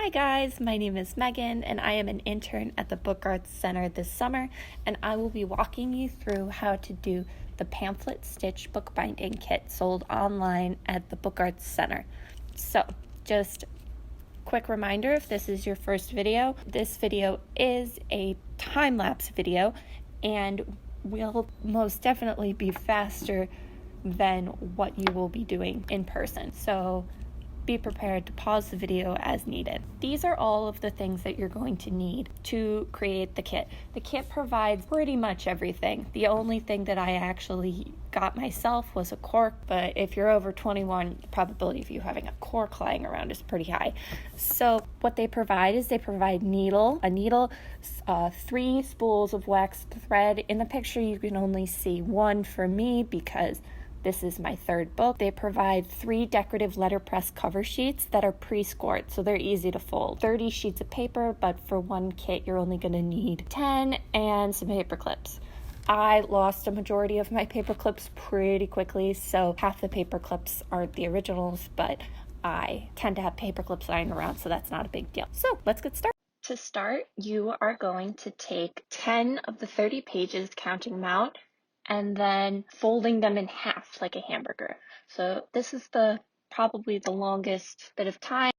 Hi guys, my name is Megan and I am an intern at the Book Arts Center this summer, and I will be walking you through how to do the Pamphlet Stitch Bookbinding Kit sold online at the Book Arts Center. So, just quick reminder, if this is your first video, this video is a time-lapse video and will most definitely be faster than what you will be doing in person. So be prepared to pause the video as needed. These are all of the things that you're going to need to create the kit. The kit provides pretty much everything. The only thing that I actually got myself was a cork, but if you're over 21, the probability of you having a cork lying around is pretty high. So what they provide is a needle, 3 spools of waxed thread. In the picture you can only see one for me because this is my third book. They provide 3 decorative letterpress cover sheets that are pre-scored, so they're easy to fold. 30 sheets of paper, but for one kit you're only going to need 10, and some paper clips. I lost a majority of my paper clips pretty quickly, so half the paper clips aren't the originals, but I tend to have paper clips lying around, so that's not a big deal. So let's get started. To start, you are going to take 10 of the 30 pages, counting them out, and then folding them in half like a hamburger. So this is probably the longest bit of time.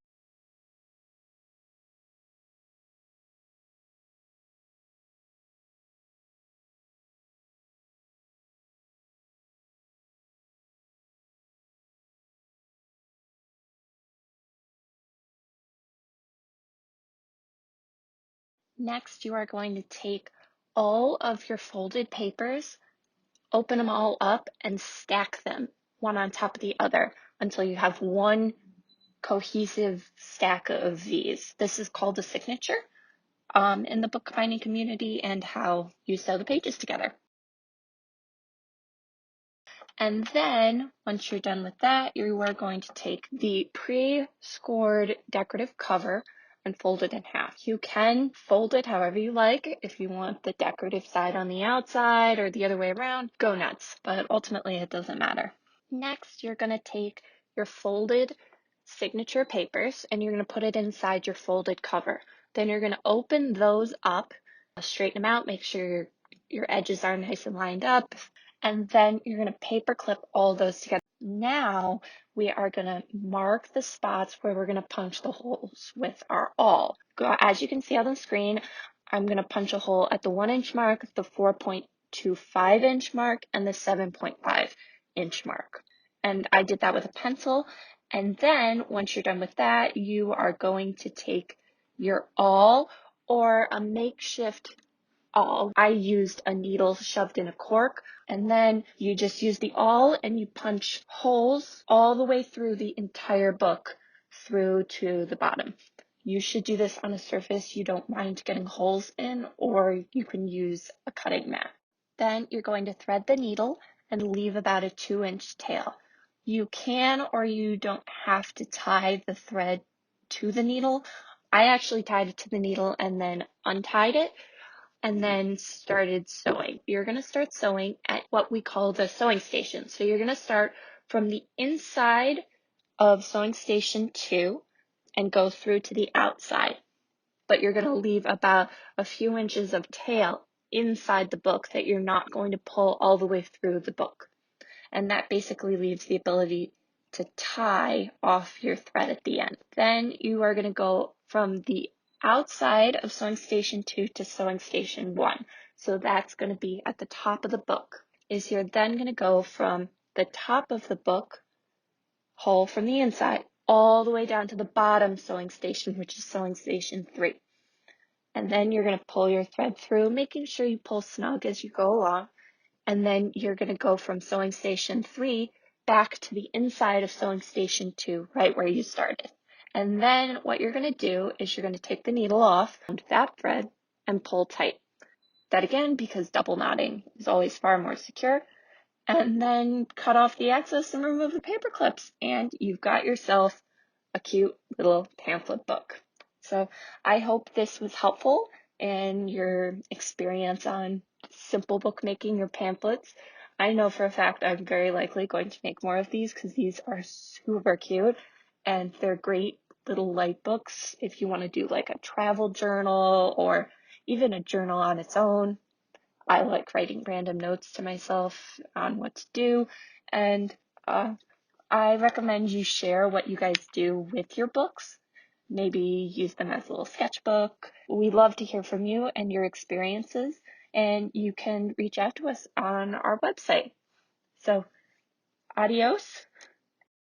Next, you are going to take all of your folded papers, open them all up, and stack them one on top of the other until you have one cohesive stack of these. This is called a signature in the bookbinding community, and how you sew the pages together. And then once you're done with that, you are going to take the pre-scored decorative cover and fold it in half. You can fold it however you like. If you want the decorative side on the outside or the other way around, go nuts, but ultimately it doesn't matter. Next, you're going to take your folded signature papers and you're going to put it inside your folded cover. Then you're going to open those up, straighten them out, make sure your edges are nice and lined up, and then you're going to paper clip all those together. Now we are going to mark the spots where we're going to punch the holes with our awl. As you can see on the screen, I'm going to punch a hole at the 1-inch mark, the 4.25-inch mark, and the 7.5-inch mark. And I did that with a pencil. And then once you're done with that, you are going to take your awl or a makeshift awl. I used a needle shoved in a cork, and then you just use the awl and you punch holes all the way through the entire book through to the bottom. You should do this on a surface you don't mind getting holes in, or you can use a cutting mat. Then you're going to thread the needle and leave about a 2-inch tail. You can or you don't have to tie the thread to the needle. I actually tied it to the needle and then untied it and then started sewing. You're going to start sewing at what we call the sewing station. So you're going to start from the inside of sewing station 2 and go through to the outside. But you're going to leave about a few inches of tail inside the book that you're not going to pull all the way through the book. And that basically leaves the ability to tie off your thread at the end. Then you are going to go from the outside of sewing station 2 to sewing station 1. So that's going to be at the top of the book. You're then going to go from the top of the book hole from the inside all the way down to the bottom sewing station, which is sewing station 3. And then you're going to pull your thread through, making sure you pull snug as you go along. And then you're going to go from sewing station 3 back to the inside of sewing station 2, right where you started. And then what you're going to do is you're going to take the needle off that thread and pull tight. That again, because double knotting is always far more secure. And then cut off the excess and remove the paper clips, and you've got yourself a cute little pamphlet book. So I hope this was helpful in your experience on simple bookmaking or pamphlets. I know for a fact I'm very likely going to make more of these because these are super cute and they're great little light books if you want to do like a travel journal or even a journal on its own. I like writing random notes to myself on what to do, and I recommend you share what you guys do with your books. Maybe use them as a little sketchbook. We love to hear from you and your experiences, and you can reach out to us on our website. So, adios.